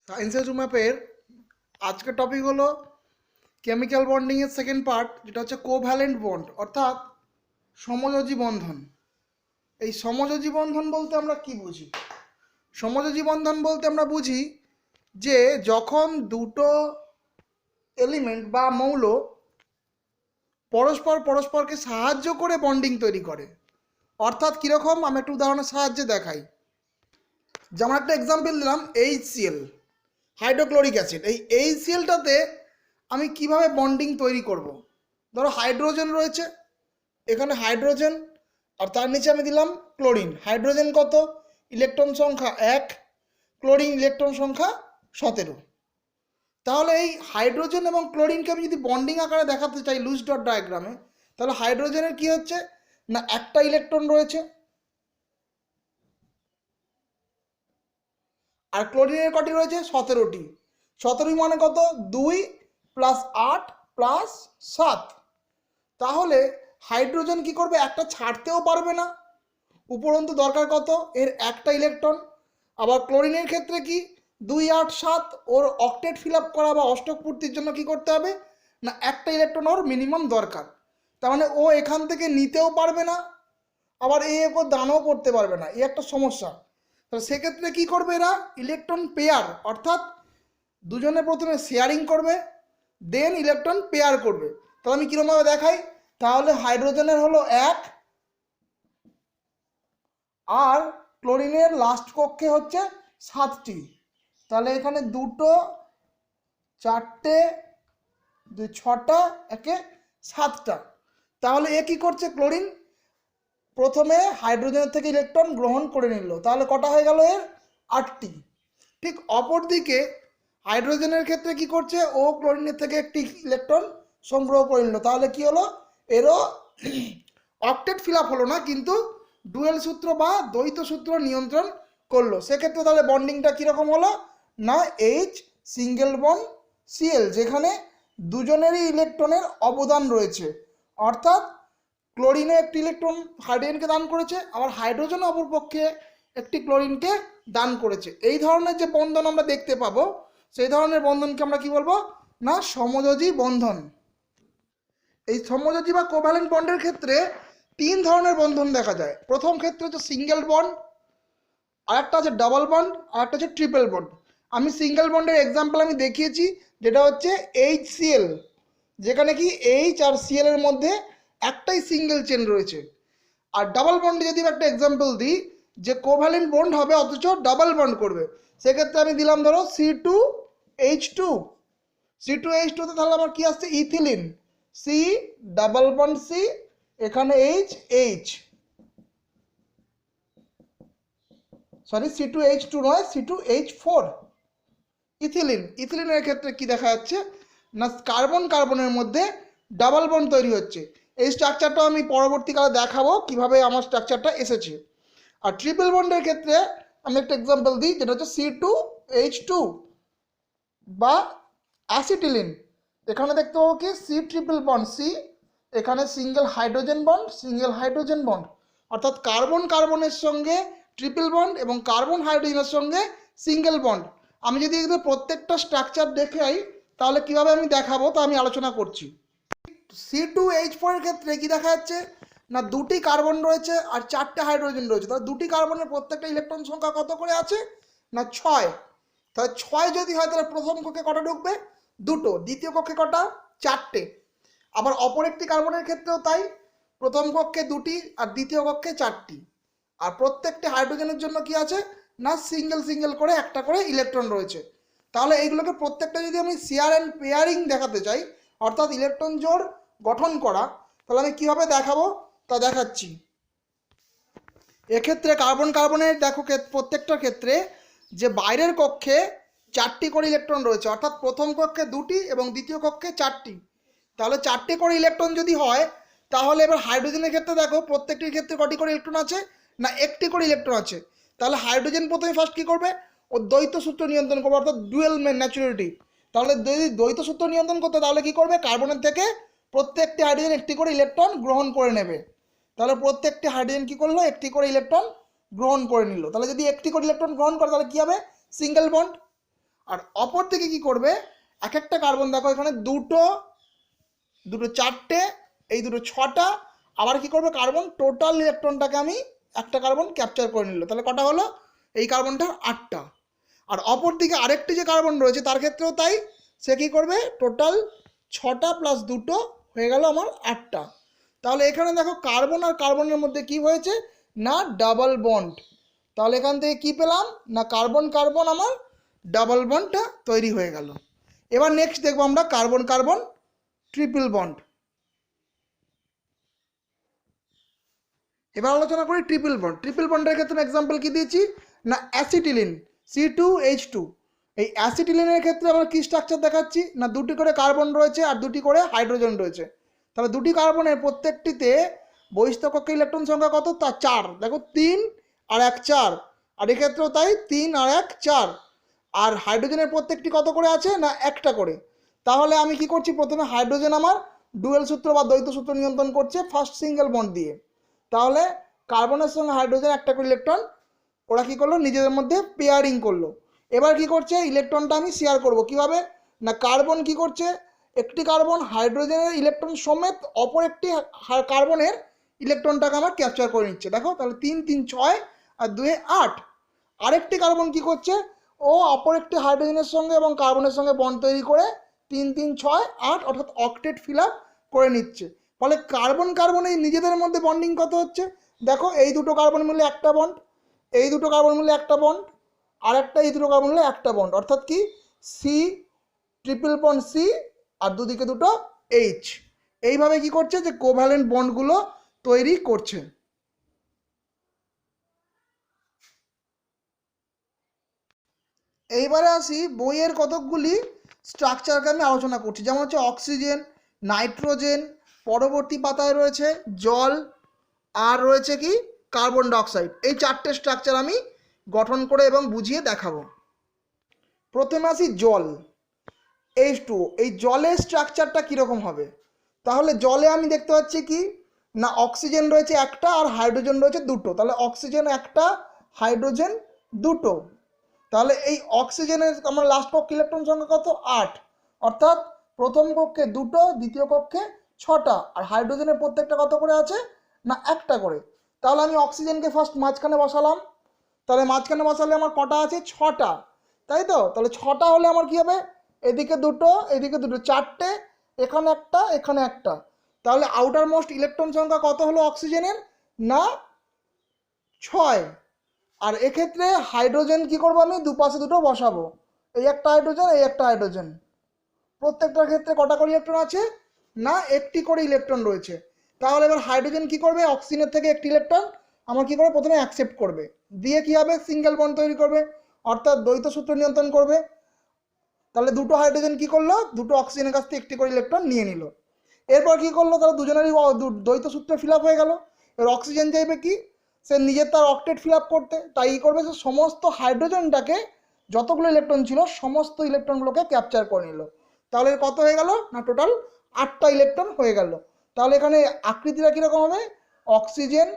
সায়েন্সের ম্যাপের আজকের টপিক হলো কেমিক্যাল বন্ডিংয়ের সেকেন্ড পার্ট, যেটা হচ্ছে কোভ্যালেন্ট বন্ড অর্থাৎ সমযোজী বন্ধন। এই সমযোজী বন্ধন বলতে আমরা কি বুঝি? সমযোজী বন্ধন বলতে আমরা বুঝি যে যখন দুটো এলিমেন্ট বা মৌল পরস্পরকে সাহায্য করে বন্ডিং তৈরি করে। অর্থাৎ কীরকম, আমি একটু উদাহরণের সাহায্যে দেখাই। যেমন একটা এক্সাম্পল দিলাম, HCl, হাইড্রোক্লোরিক অ্যাসিড। এই HClটাতে আমি কিভাবে বন্ডিং তৈরি করব? ধরো হাইড্রোজেন রয়েছে, এখানে হাইড্রোজেন, আর তার নিচে আমি দিলাম ক্লোরিন। হাইড্রোজেন কত? ইলেকট্রন সংখ্যা 1, ক্লোরিন ইলেকট্রন সংখ্যা 17। তাহলে এই হাইড্রোজেন এবং ক্লোরিনকে আমি যদি বন্ডিং আকারে দেখাতে চাই লুজ ডট ডায়াগ্রামে, তাহলে হাইড্রোজেনের কি হচ্ছে না, একটা ইলেকট্রন রয়েছে, আর ক্লোরিনের কটি রয়েছে? 17টি। 17 মানে কত? 2 + 8 + 7। তাহলে হাইড্রোজেন কি করবে? একটা ছাড়তেও পারবে না, উপরন্তু দরকার কত? এর একটা ইলেকট্রন। আবার ক্লোরিনের ক্ষেত্রে কি, 2, 8, 7, ওর অক্টেট ফিল আপ করা বা অষ্টক পূর্তির জন্য কি করতে হবে না, একটা ইলেকট্রন ওর মিনিমাম দরকার। তার মানে ও এখান থেকে নিতেও পারবে না, আবার ও দানও করতে পারবে না, এই একটা সমস্যা। তো সেক্ষেত্রে কি করবে এরা? ইলেকট্রন পেয়ার, অর্থাৎ দুজনে প্রথমে শেয়ারিং করবে, দেন ইলেকট্রন পেয়ার করবে। তাহলে আমি কীরকমভাবে দেখাই? তাহলে হাইড্রোজেনের হলো 1, আর ক্লোরিনের লাস্ট কক্ষে হচ্ছে 7টি। তাহলে এখানে 2, 4, 2, 6টা, একে 7টা। তাহলে এ কি করছে? ক্লোরিন প্রথমে হাইড্রোজেনের থেকে ইলেকট্রন গ্রহণ করে নিল, তাহলে কটা হয়ে গেল? এর 8টি। ঠিক অপর দিকে হাইড্রোজেনের ক্ষেত্রে কি করছে? ও ক্লোরিনের থেকে একটি ইলেকট্রন সংগ্রহ করে নিল, তাহলে কি হলো? এরও অক্টেট ফিল আপ হলো না, কিন্তু ডুয়েল সূত্র বা দ্বৈত সূত্র নিয়ন্ত্রণ করলো। সেক্ষেত্রে তাহলে বন্ডিংটা কীরকম হলো না, H সিঙ্গেল বন্ড Cl, যেখানে দুজনেরই ইলেকট্রনের অবদান রয়েছে। অর্থাৎ ক্লোরিনে একটি ইলেকট্রন হাইড্রোজেনকে দান করেছে, আবার হাইড্রোজেন অপরপক্ষে একটি ক্লোরিনকে দান করেছে। এই ধরনের যে বন্ধন আমরা দেখতে পাবো, সেই ধরনের বন্ধনকে আমরা কি বলবো না, সমযোজী বন্ধন। এই সমযোজী বা কোভ্যালেন্ট বন্ডের ক্ষেত্রে 3 ধরনের বন্ধন দেখা যায়। প্রথম ক্ষেত্রে হচ্ছে সিঙ্গেল বন্ড, আরেকটা আছে ডাবল বন্ড, আরেকটা হচ্ছে ট্রিপল বন্ড। আমি সিঙ্গেল বন্ডের এক্সাম্পল আমি দেখিয়েছি, যেটা হচ্ছে HCl, যেখানে কি H আর Cl এর মধ্যে একটাই সিঙ্গেল চেন রয়েছে। আর ডাবল বন্ডে যদি একটা এক্সাম্পল দিই, যে কোভ্যালেন্ট বন্ড হবে অথচ ডাবল বন্ড করবে, সেক্ষেত্রে আমি দিলাম ধরো C2H2। C2H2 তে তাহলে আমার কি আসছে? Ethylene. C double bond C, এখানে H, সরি C2H2 নয়, C2H4, ইথিলিন। ইথিলিনের ক্ষেত্রে কি দেখা যাচ্ছে না, কার্বন কার্বনের মধ্যে ডাবল বন্ড তৈরি হচ্ছে। এই স্ট্রাকচারটা আমি পরবর্তীকালে দেখাবো কিভাবে আমার স্ট্রাকচারটা এসেছে। আর ট্রিপল বন্ডের ক্ষেত্রে আমি একটা এক্সাম্পল দিই, যেটা হচ্ছে C2H2 বা অ্যাসিটিলিন। এখানে দেখতে পাবো কি C ট্রিপল বন্ড C, এখানে সিঙ্গেল হাইড্রোজেন বন্ড, অর্থাৎ কার্বন কার্বনের সঙ্গে ট্রিপল বন্ড এবং কার্বন হাইড্রোজেনের সঙ্গে সিঙ্গেল বন্ড। আমি যদি এদের প্রত্যেকটা স্ট্রাকচার দেখাই, তাহলে কিভাবে আমি দেখাবো তা আমি আলোচনা করছি। C2H4 এর ক্ষেত্রে কি দেখা যাচ্ছে না, 2টি কার্বন রয়েছে আর 4টে হাইড্রোজেন রয়েছে। তাহলে 2টি কার্বনের প্রত্যেকটা ইলেকট্রন সংখ্যা কত করে আছে না, 6। তাহলে 6 যদি হয়, তাহলে প্রথম কক্ষে কটা ঢুকবে? 2টো। দ্বিতীয় কক্ষে কটা? 4টে। আবার অপর একটি কার্বনের ক্ষেত্রেও তাই, প্রথম কক্ষে 2টি আর দ্বিতীয় কক্ষে 4টি। আর প্রত্যেকটি হাইড্রোজেনের জন্য কি আছে না, সিঙ্গেল করে একটা করে ইলেকট্রন রয়েছে। তাহলে এইগুলোকে প্রত্যেকটা যদি আমি শেয়ার অ্যান্ড পেয়ারিং দেখাতে চাই, অর্থাৎ ইলেকট্রন জোড় গঠন করা, তাহলে আমি কীভাবে দেখাবো তা দেখাচ্ছি। এক্ষেত্রে কার্বন কার্বনের দেখো প্রত্যেকটার ক্ষেত্রে যে বাইরের কক্ষে 4টি করে ইলেকট্রন রয়েছে, অর্থাৎ প্রথম কক্ষে 2টি এবং দ্বিতীয় কক্ষে 4টি। তাহলে 4টে করে ইলেকট্রন যদি হয়, তাহলে এবার হাইড্রোজেনের ক্ষেত্রে দেখো প্রত্যেকটির ক্ষেত্রে কটি করে ইলেকট্রন আছে না, একটি করে ইলেকট্রন আছে। তাহলে হাইড্রোজেন প্রথমে ফার্স্ট কী করবে? ও দ্বৈত সূত্র নিয়ন্ত্রণ করবে, অর্থাৎ ডুয়েল ন্যাচুরালিটি। তাহলে যদি দ্বৈত সূত্র নিয়ন্ত্রণ করতে, তাহলে কি করবে? কার্বনের থেকে প্রত্যেকটি হাইড্রোজেন একটি করে ইলেকট্রন গ্রহণ করে নেবে। তাহলে প্রত্যেকটি হাইড্রোজেন কি করলো? একটি করে ইলেকট্রন গ্রহণ করে নিল। তাহলে যদি একটি করে ইলেকট্রন গ্রহণ করে, তাহলে কি হবে? Single bond. আর অপর দিকে কি করবে, এক একটা কার্বন দেখো এখানে দুটো দুটো চারটে, এই দুটো ছটা, আবার কি করবে কার্বন টোটাল ইলেকট্রনটাকে আমি একটা কার্বন ক্যাপচার করে নিল, তাহলে কটা হলো, এই কার্বনটার 8টা। আর অপর দিকে আরেকটি যে কার্বন রয়েছে তার ক্ষেত্রেও তাই, সে কি করবে টোটাল 6টা প্লাস দুটো হয়ে গেল আমার 8টা। তাহলে এখানে দেখো কার্বন আর কার্বনের মধ্যে কি হয়েছে না ডাবল বন্ড। তাহলে এখান থেকে কি পেলাম না কার্বন কার্বন আমার ডাবল বন্ডটা তৈরি হয়ে গেল। এবার নেক্সট দেখবো আমরা কার্বন কার্বন ট্রিপল বন্ড। এবার আলোচনা করি ট্রিপল বন্ড। ট্রিপল বন্ডের ক্ষেত্রে এক্সাম্পল কি দিয়েছি না অ্যাসিটিলিন C2H2। এই অ্যাসিটিলিনের ক্ষেত্রে আমরা কি স্ট্রাকচার দেখাচ্ছি না দুটি করে কার্বন রয়েছে আর দুটি করে হাইড্রোজেন রয়েছে। তাহলে দুটি কার্বনের প্রত্যেকটিতে বহিস্থ কক্ষে ইলেকট্রন সংখ্যা কত তা 4। দেখো 3 আর 1 4, আর এক্ষেত্রেও তাই 3 আর 1 4। আর হাইড্রোজেনের প্রত্যেকটি কত করে আছে না একটা করে। তাহলে আমি কি করছি প্রথমে হাইড্রোজেন আমার ডুয়েল সূত্র বা দ্বৈত সূত্র নিয়ন্ত্রণ করছে ফার্স্ট সিঙ্গেল বন্ড দিয়ে। তাহলে কার্বনের সঙ্গে হাইড্রোজেন একটা করে ইলেকট্রন ওরা কি করলো নিজেদের মধ্যে পেয়ারিং করলো। এবার কি করছে ইলেকট্রনটা আমি শেয়ার করব কিভাবে না কার্বন কি করছে একটি কার্বন হাইড্রোজেনের ইলেকট্রন সমেত অপর একটি কার্বনের ইলেকট্রনটাকে আমার ক্যাপচার করে নিচ্ছে। দেখো তাহলে 3 3 6 আর 2 8। আরেকটি কার্বন কি করছে ও অপর একটি হাইড্রোজেনের সঙ্গে এবং কার্বনের সঙ্গে বন্ড তৈরি করে 3 3 6 8 অর্থাৎ অক্টেট ফিল আপ করে নিচ্ছে। ফলে কার্বন কার্বন এই নিজেদের মধ্যে বন্ডিং কত হচ্ছে দেখো এই দুটো কার্বন মিলে একটা বন্ড, এই দুটো কার্বন মিলে একটা বন্ড, আর একটা এই দুটো কার্বন মিলে একটা বন্ড, অর্থাৎ কি সি ট্রিপল বন্ড সি আর দুদিকে দুটো এইচ। এইভাবে কি করছে যে কোভ্যালেন্ট বন্ডগুলো তৈরি করছে। এইবারে আসি বইয়ের কতকগুলি স্ট্রাকচারকে আমি আলোচনা করছি, যেমন হচ্ছে অক্সিজেন, নাইট্রোজেন, পরবর্তী পাতায় রয়েছে জল, আর রয়েছে কি কার্বন ডাইঅক্সাইড। এই চারটে স্ট্রাকচার আমি গঠন করে এবং বুঝিয়ে দেখাবো। প্রথমে আসি জল H2O। এই জলের স্ট্রাকচারটা কীরকম হবে, তাহলে জলে আমি দেখতে পাচ্ছি কি না অক্সিজেন রয়েছে একটা আর হাইড্রোজেন রয়েছে দুটো, তাহলে অক্সিজেন একটা হাইড্রোজেন দুটো। তাহলে এই অক্সিজেনের আমার লাস্ট কক্ষে ইলেকট্রন সংখ্যা কত 8, অর্থাৎ প্রথম কক্ষে দুটো দ্বিতীয় কক্ষে 6টা, আর হাইড্রোজেনের প্রত্যেকটা কত করে আছে না একটা করে। তাহলে আমি অক্সিজেনকে ফার্স্ট মাঝখানে বসালাম, তাহলে মাঝখানে বসালে আমার কটা আছে 6টা, তাই তো। তাহলে 6টা হলে আমার কি হবে এদিকে দুটো এদিকে দুটো 4টে, এখানে একটা এখানে একটা। তাহলে আউটার মোস্ট ইলেকট্রন সংখ্যা কত হলো অক্সিজেনের না 6। আর এক্ষেত্রে হাইড্রোজেন কি করবো আমি দুপাশে দুটো বসাবো, এই একটা হাইড্রোজেন এই একটা হাইড্রোজেন, প্রত্যেকটার ক্ষেত্রে কটা করে ইলেকট্রন আছে না একটি করে ইলেকট্রন রয়েছে। তাহলে এবার হাইড্রোজেন কি করবে অক্সিজেনের থেকে একটি ইলেকট্রন আমার কি করবে প্রথমে অ্যাকসেপ্ট করবে, দিয়ে কি হবে সিঙ্গেল বন্ড তৈরি করবে অর্থাৎ দ্বৈত সূত্র নিয়ন্ত্রণ করবে। তাহলে দুটো হাইড্রোজেন কি করলো দুটো অক্সিজেনের কাছ থেকে একটি করে ইলেকট্রন নিয়ে নিল। এরপর কি করলো তাহলে দুজনেরই দ্বৈত সূত্র ফিল আপ হয়ে গেল। এবার অক্সিজেন চাইবে কি সে নিজের তার অক্টেট ফিল আপ করতে, তাই করবে সে সমস্ত হাইড্রোজেনটাকে যতগুলো ইলেকট্রন ছিল সমস্ত ইলেকট্রনগুলোকে ক্যাপচার করে নিল। তাহলে কত হয়ে গেল না টোটাল 8টা ইলেকট্রন হয়ে গেল। তাহলে এখানে আকৃতিটা কীরকম হবে অক্সিজেন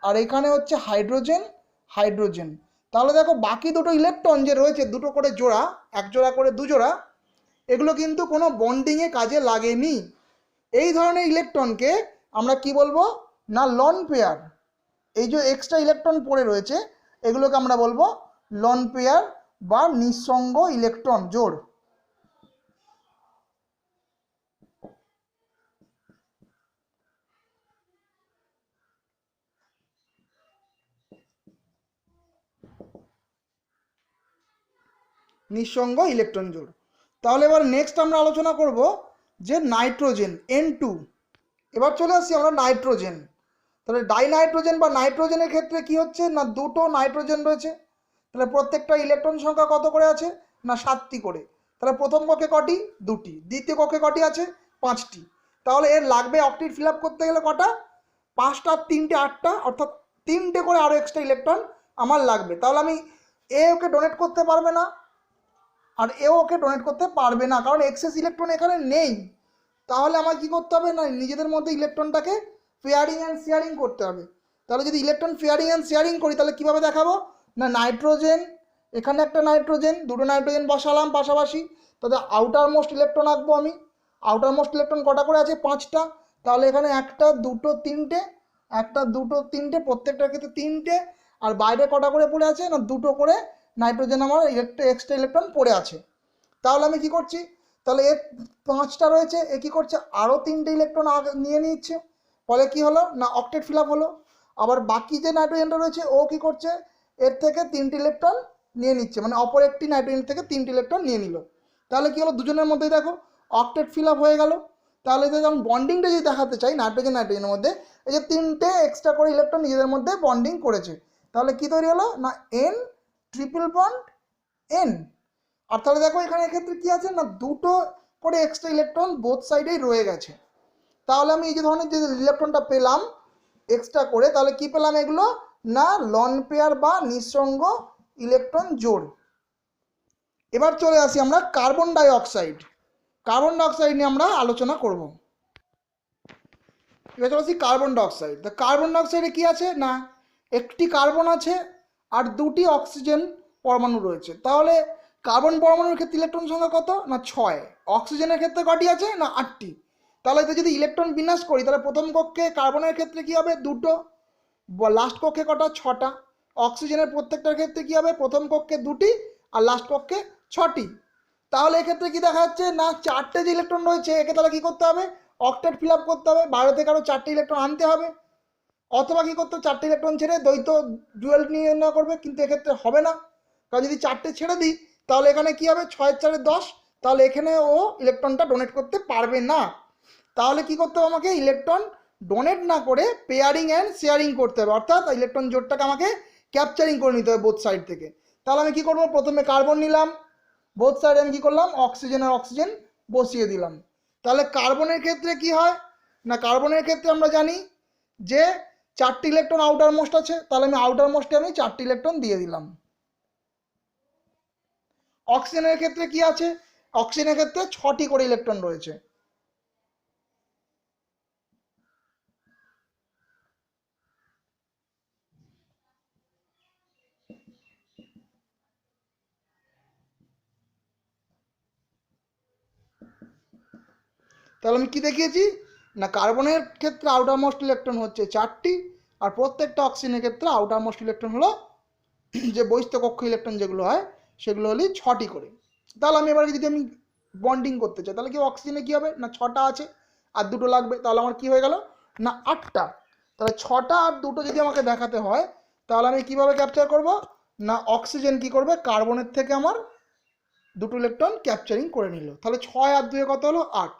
আর এখানে হচ্ছে হাইড্রোজেন হাইড্রোজেন। তাহলে দেখো বাকি দুটো ইলেকট্রন যে রয়েছে দুটো করে জোড়া, এক জোড়া করে দু জোড়া, এগুলো কিন্তু কোনো বন্ডিংয়ে কাজে লাগেনি। এই ধরনের ইলেকট্রনকে আমরা কি বলবো না লন পেয়ার। এই যে এক্সট্রা ইলেকট্রন পড়ে রয়েছে এগুলোকে আমরা বলবো লন পেয়ার বা নিঃসঙ্গ ইলেকট্রন জোড়। নিঃসঙ্গ ইলেকট্রন জোড়। তাহলে এবার নেক্সট আমরা আলোচনা করব যে নাইট্রোজেন N2। এবার চলে আসছি আমরা নাইট্রোজেন। তাহলে ডাইনাইট্রোজেন বা নাইট্রোজেনের ক্ষেত্রে কি হচ্ছে না দুটো নাইট্রোজেন রয়েছে, তাহলে প্রত্যেকটা ইলেকট্রন সংখ্যা কত করে আছে না 7টি করে। তাহলে প্রথম কক্ষে কটি দুটি, দ্বিতীয় কক্ষে কটি আছে 5টি। তাহলে এর লাগবে অক্টেট ফিল আপ করতে গেলে কটা 5টা 3টে 8টা, অর্থাৎ 3টে করে আরও এক্সট্রা ইলেকট্রন আমার লাগবে। তাহলে আমি এ ওকে ডোনেট করতে পারবে না আর এও ওকে ডোনেট করতে পারবে না, কারণ এক্সেস ইলেকট্রন এখানে নেই। তাহলে আমার কি করতে হবে না নিজেদের মধ্যে ইলেকট্রনটাকে পেয়ারিং অ্যান্ড শেয়ারিং করতে হবে। তাহলে যদি ইলেকট্রন পেয়ারিং অ্যান্ড শেয়ারিং করি তাহলে কীভাবে দেখাবো না নাইট্রোজেন এখানে একটা নাইট্রোজেন, দুটো নাইট্রোজেন বসালাম পাশাপাশি, তাদের আউটার মোস্ট ইলেকট্রন আঁকবো আমি। আউটার মোস্ট ইলেকট্রন কটা করে আছে? 5টা। তাহলে এখানে একটা দুটো তিনটে, একটা দুটো তিনটে, প্রত্যেকটার ক্ষেত্রে তিনটে। আর বাইরে কটা করে পড়ে আছে? না দুটো করে নাইট্রোজেন আমার এক্সট্রা ইলেকট্রন পড়ে আছে। তাহলে আমি কি করছি, তাহলে এর 5টা রয়েছে, এ কি করছে আরও 3টে ইলেকট্রন নিয়ে নিচ্ছে, ফলে কি হলো না অক্টেট ফিল আপ হলো। আবার বাকি যে নাইট্রোজেনটা রয়েছে ও কি করছে, এর থেকে 3টে ইলেকট্রন নিয়ে নিচ্ছে, মানে অপর একটি নাইট্রোজেন থেকে 3টে ইলেকট্রন নিয়ে নিল। তাহলে কি হলো, দুজনের মধ্যেই দেখো অক্টেট ফিল আপ হয়ে গেল। তাহলে যেমন বন্ডিংটা যদি দেখাতে চাই নাইট্রোজেন নাইট্রোজেনের মধ্যে, এই যে 3টে এক্সট্রা করে ইলেকট্রন নিজেদের মধ্যে বন্ডিং করেছে, তাহলে কি তৈরি হলো না এন ট্রিপল বন্ড এন। আর তাহলে দেখো এখানে এক্ষেত্রে কি আছে না দুটো করে এক্সট্রা ইলেকট্রন বোথ সাইডেই রয়ে গেছে। তাহলে আমি এই যে ধরনের যে ইলেকট্রনটা পেলাম এক্সট্রা করে, তাহলে কি পেলাম এগুলো না লন পেয়ার বা নিঃসঙ্গ ইলেকট্রন জোড়। এবার চলে আসি আমরা carbon die oxide. Carbon die oxide নিয়ে আমরা আলোচনা করব। এবার চলে আসি কার্বন ডাই অক্সাইড। তা কার্বন ডাই অক্সাইডে কি আছে না একটি কার্বন আছে আর দুটি অক্সিজেন পরমাণু রয়েছে। তাহলে কার্বন পরমাণুর ক্ষেত্রে ইলেকট্রন সংখ্যা কত না 6। অক্সিজেনের ক্ষেত্রে কটি আছে না 8টি। তাহলে এতে যদি ইলেকট্রন বিন্যাস করি তাহলে প্রথম কক্ষে কার্বনের ক্ষেত্রে কি হবে 2টো, লাস্ট কক্ষে কটা 6টা। অক্সিজেনের প্রত্যেকটার ক্ষেত্রে কি হবে প্রথম কক্ষে 2টি আর লাস্ট কক্ষে 6টি। তাহলে এক্ষেত্রে কি দেখা যাচ্ছে না 4টে যে ইলেকট্রন রয়েছে একে তাহলে কি করতে হবে অক্টেট ফিল আপ করতে হবে, বাইরে থেকে আরও 4টে ইলেকট্রন আনতে হবে। অথবা কি করতে 4টে ইলেকট্রন ছেড়ে দ্বৈত ডুয়েল নিয়ে নেওয়া করবে, কিন্তু এক্ষেত্রে হবে না, কারণ যদি 4টে ছেড়ে দিই তাহলে এখানে কি হবে 6 4 10, তাহলে এখানে ও ইলেকট্রনটা ডোনেট করতে পারবে না। তাহলে কি করতে হবে আমাকে ইলেকট্রন ডোনেট না করে পেয়ারিং অ্যান্ড শেয়ারিং করতে হবে, অর্থাৎ ইলেকট্রন জোটটাকে আমাকে ক্যাপচারিং করে নিতে হবে বোথ সাইড থেকে। তাহলে আমি কি করব প্রথমে কার্বন নিলাম, বোথ সাইডে আমি কি করলাম অক্সিজেন আর অক্সিজেন বসিয়ে দিলাম। তাহলে কার্বনের ক্ষেত্রে কি হয় না কার্বনের ক্ষেত্রে আমরা জানি যে 4টি ইলেকট্রন আউটার মোস্ট আছে, তাহলে আমি আউটার মোস্টে আমি 4টি ইলেকট্রন দিয়ে দিলাম। অক্সিজেনের ক্ষেত্রে কি আছে অক্সিজেনের ক্ষেত্রে 6টি করে ইলেকট্রন রয়েছে। তাহলে আমি কি দেখিয়েছি না কার্বনের ক্ষেত্রে আউটার মোস্ট ইলেকট্রন হচ্ছে 4টি, আর প্রত্যেকটা অক্সিজেনের ক্ষেত্রে আউটার মোস্ট ইলেকট্রন হলো যে বহিস্থ কক্ষ ইলেকট্রন যেগুলো হয় সেগুলো হলো 6টি করে। তাহলে আমি এবার যদি আমি বন্ডিং করতে চাই তাহলে কি অক্সিজেনে কি হবে না 6টা আছে আর 2টো লাগবে, তাহলে আমার কি হয়ে গেল না 8টা। তাহলে 6টা আর 2টো যদি আমাকে দেখাতে হয় তাহলে আমি কিভাবে ক্যাপচার করব না অক্সিজেন কি করবে কার্বনের থেকে আমার 2টো ইলেকট্রন ক্যাপচারিং করে নিল, তাহলে 6 আর 2 কত হলো 8।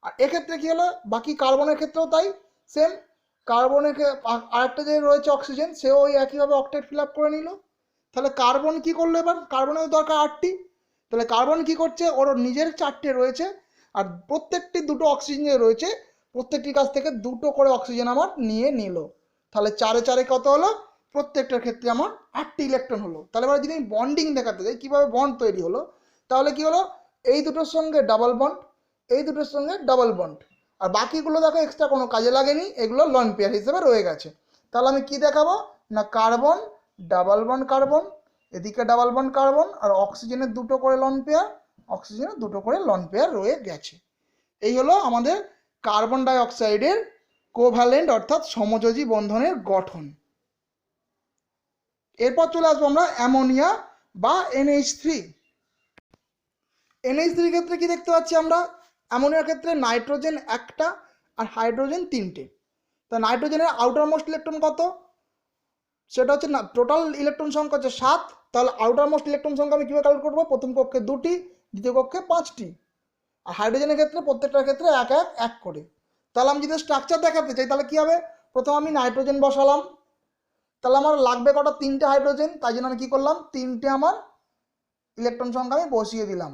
আর এক্ষেত্রে কি হলো বাকি কার্বনের ক্ষেত্রেও তাই সেম, কার্বনের আরেকটা যে রয়েছে অক্সিজেন সেও ওই একইভাবে অক্টেট ফিল আপ করে নিল। তাহলে কার্বন কি করলো এবার কার্বনের দরকার 8টি, তাহলে কার্বন কি করছে ওর নিজের 4টে রয়েছে আর প্রত্যেকটি 2টো অক্সিজেন যে রয়েছে প্রত্যেকটির কাছ থেকে 2টো করে অক্সিজেন আমার নিয়ে নিল। তাহলে 4 4 কত হলো প্রত্যেকটার ক্ষেত্রে আমার 8টি ইলেকট্রন হলো। তাহলে এবার যদি আমি বন্ডিং দেখাতে যাই কীভাবে বন্ড তৈরি হলো, তাহলে কি হলো এই দুটোর সঙ্গে ডাবল বন্ড, এই দুটোর সঙ্গে ডাবল বন্ড, আর বাকিগুলো দেখো এক্সট্রা কোনো কাজে লাগেনি, এগুলো লন পেয়ার হিসেবে রয়ে গেছে। তাহলে আমি কি দেখাবো না কার্বন ডাবল বন্ড কার্বন, এদিকে ডাবল বন্ড কার্বন, আর অক্সিজেনের 2টো করে লন পেয়ার, অক্সিজেনের 2টো করে লন পেয়ার রয়ে গেছে। এই হলো আমাদের কার্বন ডাই অক্সাইডের কোভ্যালেন্ট অর্থাৎ সমযোজী বন্ধনের গঠন। এরপর চলে আসবো আমরা অ্যামোনিয়া বা NH3। NH3 ক্ষেত্রে কি দেখতে পাচ্ছি আমরা অ্যামোনিয়ার ক্ষেত্রে নাইট্রোজেন একটা আর হাইড্রোজেন 3টে। তা নাইট্রোজেনের আউটার মোস্ট ইলেকট্রন কত সেটা হচ্ছে না টোটাল ইলেকট্রন সংখ্যা হচ্ছে 7। তাহলে আউটার মোস্ট ইলেকট্রন সংখ্যা আমি কীভাবে ক্যালকুলেট করবো প্রথম কক্ষে 2টি দ্বিতীয় কক্ষে 5টি, আর হাইড্রোজেনের ক্ষেত্রে প্রত্যেকটার ক্ষেত্রে এক করে। তাহলে আমি যদি স্ট্রাকচার দেখাতে চাই তাহলে কী হবে প্রথম আমি নাইট্রোজেন বসালাম, তাহলে আমার লাগবে কটা 3টে হাইড্রোজেন, তাই জন্য আমি কী করলাম 3টে আমার ইলেকট্রন সংখ্যা আমি বসিয়ে দিলাম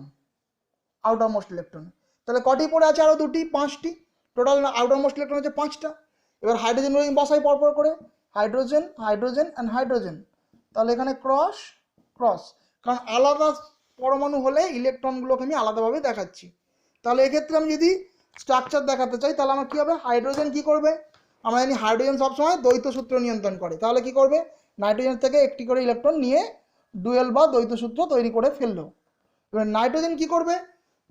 আউটার মোস্ট ইলেকট্রন। তাহলে কটি পড়ে আছে আরও 2টি 5টি, টোটাল আউটার মোস্ট ইলেকট্রন হচ্ছে 5টা। এবার হাইড্রোজেন বসাই পরপর করে হাইড্রোজেন হাইড্রোজেন অ্যান্ড হাইড্রোজেন, তাহলে এখানে ক্রস ক্রস, কারণ আলাদা পরমাণু হলে ইলেকট্রনগুলোকে আমি আলাদাভাবে দেখাচ্ছি। তাহলে এক্ষেত্রে আমি যদি স্ট্রাকচার দেখাতে চাই তাহলে আমার কী হবে হাইড্রোজেন কি করবে আমরা জানি হাইড্রোজেন সবসময় দ্বৈত সূত্র নিয়ন্ত্রণ করে, তাহলে কি করবে নাইট্রোজেন থেকে একটি করে ইলেকট্রন নিয়ে ডুয়েল বা দ্বৈত সূত্র তৈরি করে ফেললো। এবার নাইট্রোজেন কি করবে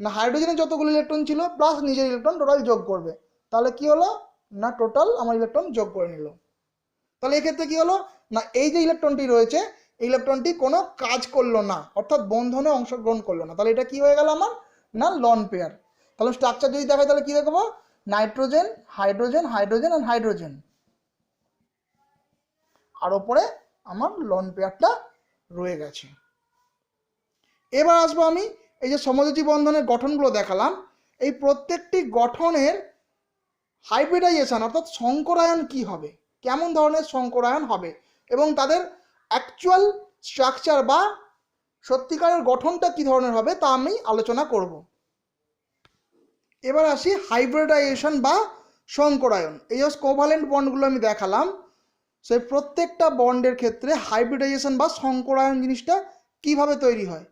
না হাইড্রোজেনের যতগুলো ইলেকট্রন ছিল প্লাস নিজের ইলেকট্রন টোটাল যোগ করবে। তাহলে কি হলো না টোটাল আমার ইলেকট্রন যোগ করে নিল। তাহলে এক্ষেত্রে কি হলো না এই যে ইলেকট্রনটি রয়েছে এই ইলেকট্রনটি কোনো কাজ করলো না, অর্থাৎ বন্ধনে অংশগ্রহণ করলো না। তাহলে এটা কি হয়ে গেল আমার না লন পেয়ার। তাহলে স্ট্রাকচার যদি দেখায় তাহলে কি দেখবো নাইট্রোজেন হাইড্রোজেন হাইড্রোজেন আর হাইড্রোজেন, আর ওপরে আমার লন পেয়ারটা রয়ে গেছে। এবার আসবো আমি এই যে সমযোজী বন্ধনের গঠনগুলো দেখালাম, এই প্রত্যেকটি গঠনের হাইব্রিডাইজেশন অর্থাৎ সংকরায়ন কি হবে, কেমন ধরনের সংকরায়ন হবে এবং তাদের অ্যাকচুয়াল স্ট্রাকচার বা সত্যিকারের গঠনটা কি ধরনের হবে তা আমি আলোচনা করব। এবার আসি হাইব্রিডাইজেশন বা সংকরায়ন। এই যে কোভালেন্ট বন্ডগুলো আমি দেখালাম, সেই প্রত্যেকটা বন্ডের ক্ষেত্রে হাইব্রিডাইজেশন বা সংকরায়ন জিনিসটা কিভাবে তৈরি হয়।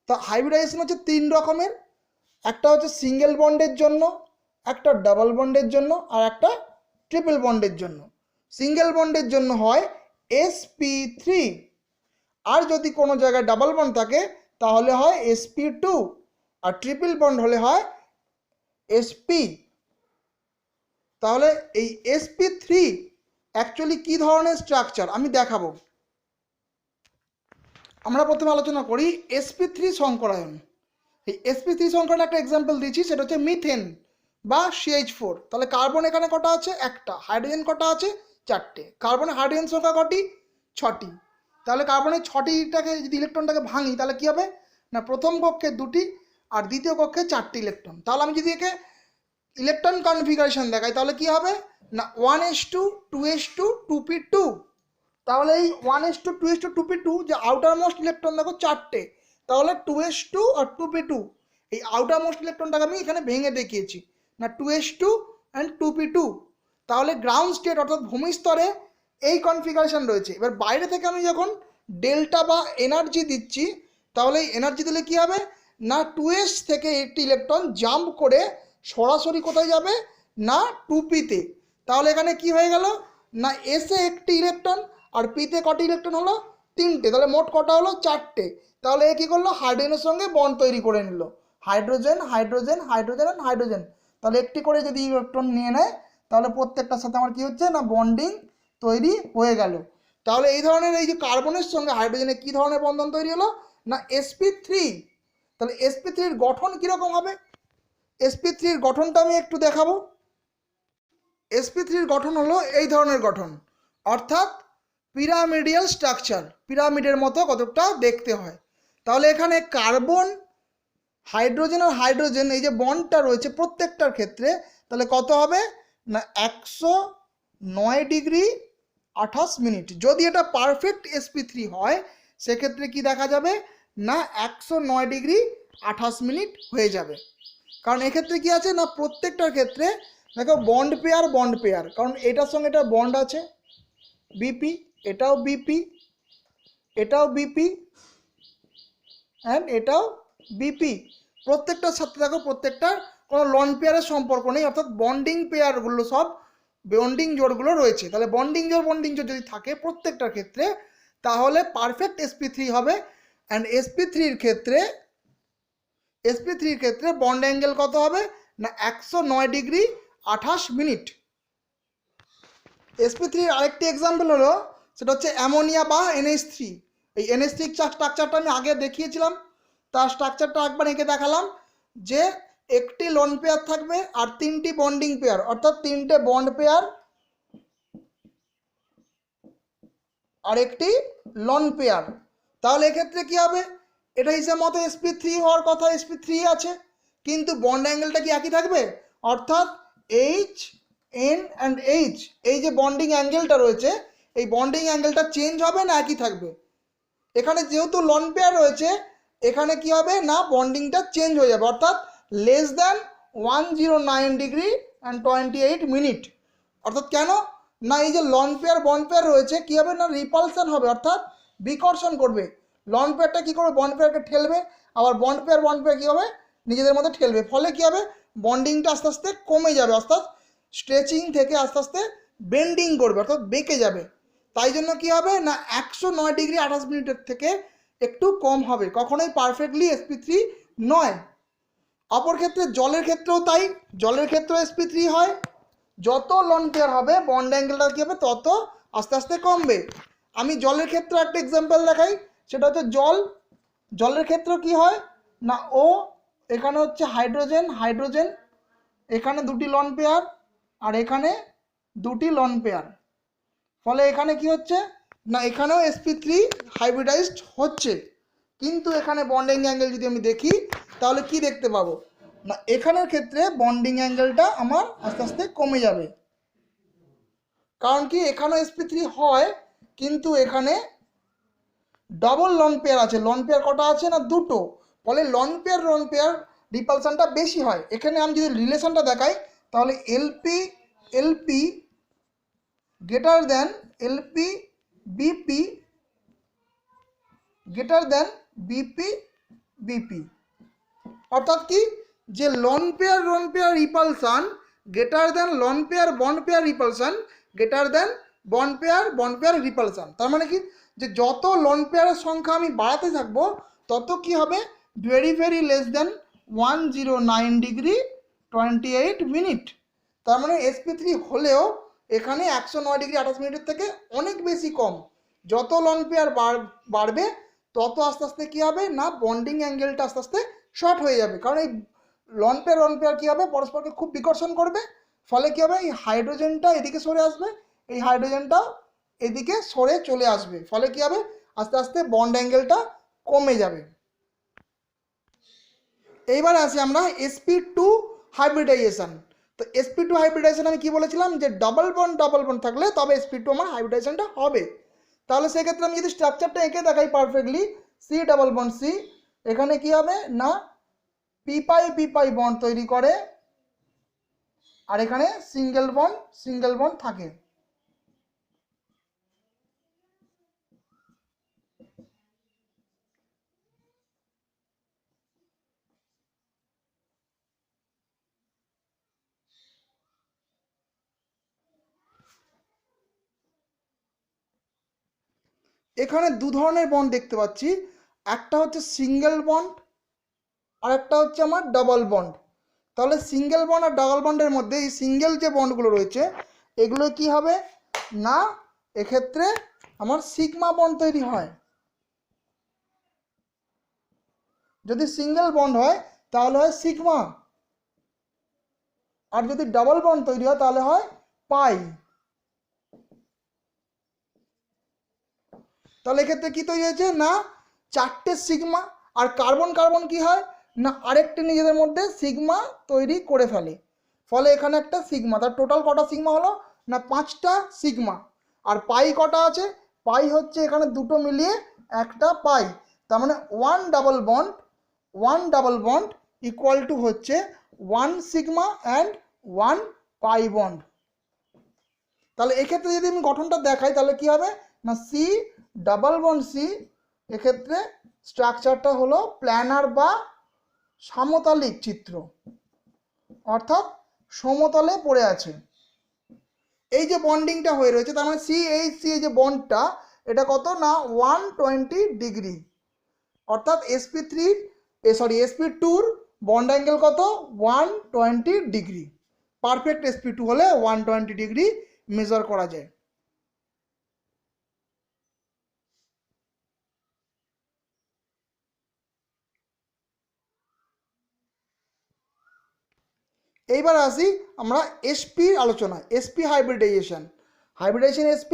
তা হাইব্রিডাইজেশন হচ্ছে তিন রকমের, একটা হচ্ছে সিঙ্গেল বন্ডের জন্য, একটা ডাবল বন্ডের জন্য আর একটা ট্রিপল বন্ডের জন্য। সিঙ্গেল বন্ডের জন্য হয় sp3, আর যদি কোনো জায়গায় ডাবল বন্ড থাকে তাহলে হয় sp2, আর ট্রিপল বন্ড হলে হয় sp। তাহলে এই sp3 অ্যাকচুয়ালি কি ধরনের স্ট্রাকচার আমি দেখাবো। আমরা প্রথমে আলোচনা করি sp3 সংকরায়ন। এই sp3 সংকরায়ন একটা এক্সাম্পল দিচ্ছি, সেটা হচ্ছে মিথেন বা CH4। তাহলে কার্বন এখানে কটা আছে একটা, হাইড্রোজেন কটা আছে চারটে, কার্বনের হাইড্রোজেন সংখ্যা কটি ছটি। তাহলে কার্বনের ছটিটাকে যদি ইলেকট্রনটাকে ভাঙি তাহলে কি হবে না প্রথম কক্ষে দুটি আর দ্বিতীয় কক্ষে চারটি ইলেকট্রন। তাহলে আমি যদি একে ইলেকট্রন কনফিগারেশন দেখাই তাহলে কি হবে না 1s2 2s2 2p2। তাহলে এই 1s2 2s2 2p2 যে আউটার মোস্ট ইলেকট্রন দেখো চারটে, তাহলে 2s2 আর 2p2 এই আউটার মোস্ট ইলেকট্রনটাকে আমি এখানে ভেঙে দেখিয়েছি না 2s2 অ্যান্ড 2p2। তাহলে গ্রাউন্ড স্টেট অর্থাৎ ভূমিস্তরে এই কনফিগারেশন রয়েছে। এবার বাইরে থেকে আমি যখন ডেল্টা বা এনার্জি দিচ্ছি তাহলে এই এনার্জি দিলে কি হবে না 2s থেকে একটি ইলেকট্রন জাম্প করে সরাসরি কোথায় যাবে না 2p-তে। তাহলে এখানে কি হয়ে গেল না এসে একটি ইলেকট্রন আর পিতে কটি ইলেকট্রন হলো তিনটে, তাহলে মোট কটা হলো চারটে। তাহলে এ কী করলো হাইড্রোজেনের সঙ্গে বন্ড তৈরি করে নিল, হাইড্রোজেন হাইড্রোজেন হাইড্রোজেন আর হাইড্রোজেন। তাহলে একটি করে যদি ইলেকট্রন নিয়ে নেয় তাহলে প্রত্যেকটার সাথে আমার কী হচ্ছে না বন্ডিং তৈরি হয়ে গেল। তাহলে এই ধরনের এই যে কার্বনের সঙ্গে হাইড্রোজেনের কী ধরনের বন্ধন তৈরি হলো না sp3। তাহলে sp3-র গঠন কীরকম হবে, sp3-র গঠনটা আমি একটু দেখাবো। sp3-র গঠন হলো এই ধরনের গঠন, অর্থাৎ পিরামিডিয়াল স্ট্রাকচার, পিরামিডের মতো কতটা দেখতে হয়। তাহলে এখানে কার্বন হাইড্রোজেন আর হাইড্রোজেন এই যে বন্ডটা রয়েছে প্রত্যেকটার ক্ষেত্রে তাহলে কত হবে না 109 ডিগ্রি 28 মিনিট। যদি এটা পারফেক্ট sp3 হয় সেক্ষেত্রে কি দেখা যাবে না 109 ডিগ্রি 28 মিনিট হয়ে যাবে। কারণ এক্ষেত্রে কি আছে না প্রত্যেকটার ক্ষেত্রে দেখো বন্ড পেয়ার, কারণ এটার সঙ্গে এটা বন্ড আছে বিপি, এটাও বিপি, এটাও বিপি অ্যান্ড এটাও বিপি। প্রত্যেকটার সাথে দেখো প্রত্যেকটার কোনো লন পেয়ারের সম্পর্ক নেই, অর্থাৎ বন্ডিং পেয়ারগুলো সব বন্ডিং জোড়গুলো রয়েছে। তাহলে বন্ডিং জোড় যদি থাকে প্রত্যেকটার ক্ষেত্রে তাহলে পারফেক্ট sp3 হবে। অ্যান্ড sp3-র ক্ষেত্রে বন্ড অ্যাঙ্গেল কত হবে না 109 ডিগ্রি 28 মিনিট। sp3-র আরেকটি এক্সাম্পল হলো সেটা হচ্ছে অ্যামোনিয়া বা NH3। এই NH3 স্ট্রাকচারটা আমি আগে দেখিয়েছিলাম, তার স্ট্রাকচারটা একবার এঁকে দেখালাম যে একটি লোন পেয়ার থাকবে আর তিনটি বন্ডিং পেয়ার, অর্থাৎ তিনটে বন্ড পেয়ার আর একটি লোন পেয়ার। তাহলে এক্ষেত্রে কি হবে এটা হিসেব মতো sp3 হওয়ার কথা, sp3 আছে কিন্তু বন্ড অ্যাঙ্গেলটা কি একই থাকবে, অর্থাৎ H N অ্যান্ড H এই যে বন্ডিং অ্যাঙ্গেলটা রয়েছে এই বন্ডিং অ্যাঙ্গেলটা চেঞ্জ হবে না একই থাকবে। এখানে যেহেতু লন পেয়ার রয়েছে এখানে কি হবে না বন্ডিংটা চেঞ্জ হয়ে যাবে, অর্থাৎ less than 109 degree and 28 minute. অর্থাৎ কেন না এই যে লন পেয়ার বন্ড পেয়ার রয়েছে কী হবে না রিপালশন হবে, অর্থাৎ বিকর্ষণ করবে। লন পেয়ারটা কী করবে বন্ড পেয়ারকে ঠেলবে, আবার বন্ড পেয়ার কী হবে নিজেদের মধ্যে ঠেলবে, ফলে কী হবে বন্ডিংটা আস্তে আস্তে কমে যাবে, অর্থাৎ স্ট্রেচিং থেকে আস্তে আস্তে বেন্ডিং করবে অর্থাৎ বেঁকে যাবে। তাই জন্য কি হবে না 109 ডিগ্রি 28 মিনিটের থেকে একটু কম হবে, কখনোই পারফেক্টলি sp3 নয়। অপর ক্ষেত্রে জলের ক্ষেত্রেও তাই, জলের ক্ষেত্রেও sp3 হয়। যত লন পেয়ার হবে বন্ড অ্যাঙ্গেলটা কী হবে তত আস্তে আস্তে কমবে। আমি জলের ক্ষেত্রে একটা এক্সাম্পল দেখাই, সেটা হচ্ছে জলের ক্ষেত্রে কি হয় না, ও এখানে হচ্ছে হাইড্রোজেন হাইড্রোজেন, এখানে দুটি লন পেয়ার আর এখানে দুটি লন পেয়ার, ফলে এখানে কি হচ্ছে না এখানেও sp3 হাইব্রিডাইজড হচ্ছে। কিন্তু এখানে বন্ডিং অ্যাঙ্গেল যদি আমি দেখি তাহলে কি দেখতে পাবো না, এখানের ক্ষেত্রে বন্ডিং অ্যাঙ্গেলটা আমার আস্তে আস্তে কমে যাবে। কারণ কি এখানেও sp3 হয় কিন্তু এখানে ডবল লন পেয়ার আছে। লন পেয়ার কটা আছে না দুটো, ফলে লন পেয়ার রিপালশনটা বেশি হয়। এখানে আমি যদি রিলেশনটা দেখাই তাহলে LP greater than LP BP greater than BP, অর্থাৎ কি যে loan pair repulsion greater than loan pair bond pair repulsion greater than bond pair repulsion. তার মানে কি যে যত লন পেয়ারের সংখ্যা আমি বাড়াতে থাকবো তত কি হবে very less than 109 degree 28 minute. তার মানে sp3 হলেও এখানে 109 ডিগ্রি 28 মিনিটের থেকে অনেক বেশি কম। যত লন পেয়ার বাড়বে তত আস্তে আস্তে কী হবে না বন্ডিং অ্যাঙ্গেলটা আস্তে আস্তে শর্ট হয়ে যাবে। কারণ এই লন পেয়ার কী হবে পরস্পরকে খুব বিকর্ষণ করবে, ফলে কী হবে এই হাইড্রোজেনটা এদিকে সরে আসবে, এই হাইড্রোজেনটাও এদিকে সরে চলে আসবে, ফলে কী হবে আস্তে আস্তে বন্ড অ্যাঙ্গেলটা কমে যাবে। এইবার আসি আমরা sp2 হাইব্রিডাইজেশন। তো sp2 হাইব্রিডাইজেশন আমি কি বলেছিলাম যে ডাবল বন্ড থাকলে তবে sp2 আমার হাইব্রিডাইজেশনটা হবে। তাহলে সেক্ষেত্রে আমি যদি স্ট্রাকচারটা এঁকে দেখাই perfectly, C double bond C, এখানে কি হবে না পি পাই বন্ড তৈরি করে আর এখানে সিঙ্গেল বন্ড থাকে। এখানে দু ধরনের বন্ড দেখতে পাচ্ছি, একটা হচ্ছে সিঙ্গেল বন্ড আর একটা হচ্ছে আমার ডাবল বন্ড। তাহলে সিঙ্গেল বন্ড আর ডাবল বন্ডের মধ্যে এই সিঙ্গেল যে বন্ডগুলো রয়েছে এগুলো কি হবে না এক্ষেত্রে আমার সিগমা বন্ড তৈরি হয়। যদি সিঙ্গেল বন্ড হয় তাহলে হয় সিগমা, আর যদি ডাবল বন্ড তৈরি হয় তাহলে হয় পাই। তাহলে এক্ষেত্রে কি তৈরি হয়েছে না চারটে সিগমা, আর কার্বন কি হয় না আরেকটি নিজেদের মধ্যে সিগমা তৈরি করে ফেলে, ফলে এখানে একটা সিগমা। তার টোটাল কটা সিগমা হলো না 5টা সিগমা। আর পাই কটা আছে, পাই হচ্ছে এখানে দুটো মিলিয়ে একটা পাই। তার মানে one double bond equal to হচ্ছে 1 সিগমা অ্যান্ড 1 পাই বন্ড। তাহলে এক্ষেত্রে যদি আমি গঠনটা দেখাই তাহলে কি হবে না সি ডাবল বন্ড সি, এক্ষেত্রে স্ট্রাকচারটা হলো প্ল্যানার বা সমতলিক চিত্র, অর্থাৎ সমতলে পড়ে আছে। এই যে বন্ডিংটা হয়ে রয়েছে তার মানে সি এই যে বন্ডটা এটা কত না 120 ডিগ্রি, অর্থাৎ sp2 বন্ড অ্যাঙ্গেল কত 120 ডিগ্রি। পারফেক্ট sp2 হলে 120 ডিগ্রি মেজার করা যায়। এইবার আসি আমরা sp আলোচনা, sp হাইব্রিডাইজেশন sp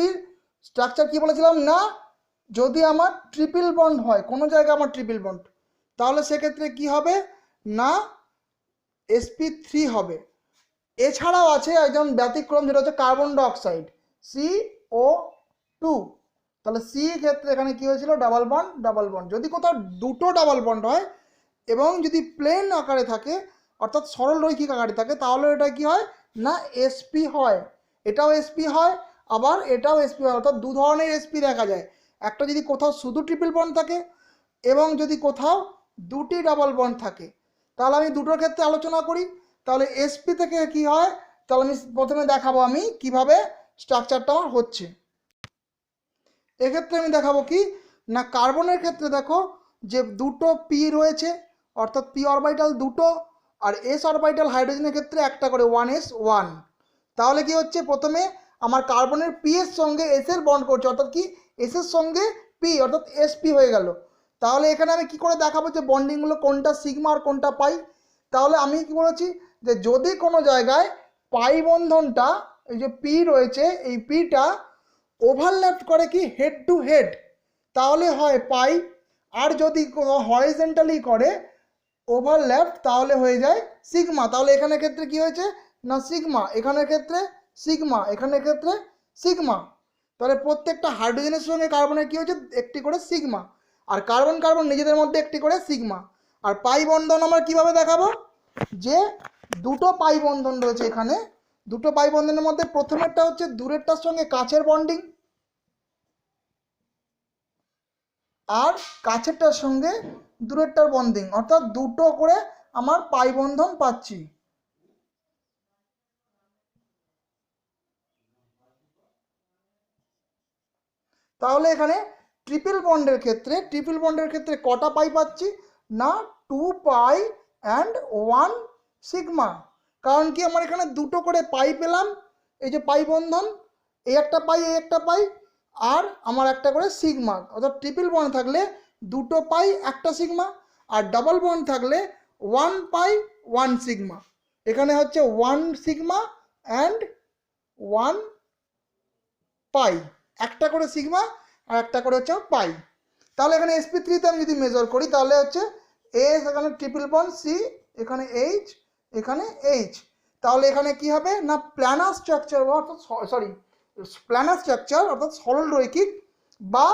স্ট্রাকচার কি বলেছিলাম না যদি আমার ট্রিপল বন্ড হয় কোনো জায়গায় আমার ট্রিপল বন্ড তাহলে সেক্ষেত্রে কি হবে না sp3 হবে। এছাড়াও আছে একজন ব্যতিক্রম যেটা হচ্ছে কার্বন ডাইঅক্সাইড CO2, তাহলে সি ক্ষেত্রে এখানে কি হয়েছিল ডাবল বন্ড। যদি কোথাও দুটো ডাবল বন্ড হয় এবং যদি প্লেন আকারে থাকে অর্থাৎ সরল রৈখিক আকারে থাকে তাহলে এটা কি হয় না sp হয়। এটাও sp হয় আবার এটাও sp হয়, অর্থাৎ দু ধরনের sp দেখা যায়। একটা যদি কোথাও শুধু ট্রিপল বন্ড থাকে এবং যদি কোথাও দুটি ডাবল বন্ড থাকে। তাহলে আমি দুটোর ক্ষেত্রে আলোচনা করি। তাহলে sp থেকে কি হয় তাহলে আমি প্রথমে দেখাবো আমি কিভাবে স্ট্রাকচারটা আমার হচ্ছে। এক্ষেত্রে আমি দেখাবো কি না কার্বনের ক্ষেত্রে দেখো যে দুটো পি রয়েছে, অর্থাৎ পি অরবিটাল দুটো, আর এস অরবিটাল হাইড্রোজেনের ক্ষেত্রে একটা করে 1s1। তাহলে কি হচ্ছে, প্রথমে আমার কার্বনের পি এর সঙ্গে এস এর বন্ড করছে, অর্থাৎ কি এস এর সঙ্গে পি, অর্থাৎ এসপি হয়ে গেল। তাহলে এখানে আমি কি করে দেখাবো যে বন্ডিংগুলো কোনটা সিগমা আর কোনটা পাই? তাহলে আমি কি বলেছি যে যদি কোনো জায়গায় পাই বন্ধনটা, এই যে পি রয়েছে, এই পিটা ওভারল্যাপ করে কি হেড টু হেড, তাহলে হয় পাই। আর যদি হরিজন্টালি করে ওভারল্যাপ, তাহলে হয়ে যায় সিগমা। তাহলে এখানের ক্ষেত্রে কি হয়েছে না সিগমা, এখানের ক্ষেত্রে সিগমা, এখানের ক্ষেত্রে সিগমা। তাহলে প্রত্যেকটা হাইড্রোজেনের সঙ্গে কার্বনের কি হচ্ছে, একটি করে সিগমা, আর কার্বন কার্বন নিজেদের মধ্যে একটি করে সিগমা। আর পাই বন্ধন আমরা কিভাবে দেখাবো, যে দুটো পাই বন্ধন রয়েছে এখানে, দুটো পাই বন্ধনের মধ্যে প্রথমেরটা হচ্ছে দূরেরটার সঙ্গে কাছের বন্ডিং, আর কাছেরটার সঙ্গে দূরেরটার বন্ডিং, অর্থাৎ দুটো করে আমার পাই বন্ধন পাচ্ছি। তাহলে এখানে ট্রিপল বন্ডের ক্ষেত্রে কটা পাই পাচ্ছি না 2 পাই অ্যান্ড 1 সিগমা। কারণ কি আমার এখানে দুটো করে পাই পেলাম, এই যে পাই বন্ধন, এই একটা পাই এই একটা পাই, আর আমার একটা করে সিগমা। অর্থাৎ ট্রিপল বন্ড থাকলে দুটো পাই একটা সিগমা, আর ডাবল বন্ড থাকলে 1 পাই 1 সিগমা। এখানে হচ্ছে 1 সিগমা অ্যান্ড 1 পাই, একটা করে সিগমা আর একটা করে হচ্ছে পাই। তাহলে এখানে sp3 তে আমি যদি মেজার করি, তাহলে হচ্ছে এস, এখানে ট্রিপল বন্ড সি, এখানে এইচ, এখানে এইচ। তাহলে এখানে কি হবে না প্ল্যানার স্ট্রাকচার, অর্থাৎ প্ল্যানার স্ট্রাকচার অর্থাৎ সরল রৈখিক, বা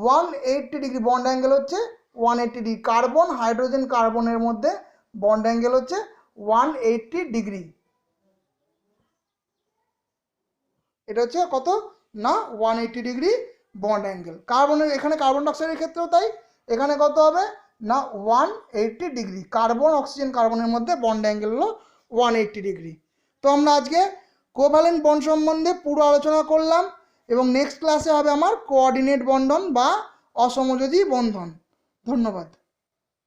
180 ডিগ্রি বন্ড অ্যাঙ্গেল হচ্ছে 180 ডিগ্রি। কার্বন হাইড্রোজেন কার্বনের মধ্যে বন্ড অ্যাঙ্গেল হচ্ছে 180 ডিগ্রি। এটা হচ্ছে কত না 180 ডিগ্রি বন্ড অ্যাঙ্গেল। কার্বনের এখানে কার্বন ডাইঅক্সাইডের ক্ষেত্রেও তাই, এখানে কত হবে না 180 ডিগ্রি। কার্বন অক্সিজেন কার্বনের মধ্যে বন্ড অ্যাঙ্গেল হলো 180 ডিগ্রি। তো আমরা আজকে কোভ্যালেন্ট বন্ড সম্বন্ধে পুরো আলোচনা করলাম, এবং নেক্সট ক্লাসে হবে আমার কোঅর্ডিনেট বন্ধন বা অসমযোজী বন্ধন। ধন্যবাদ।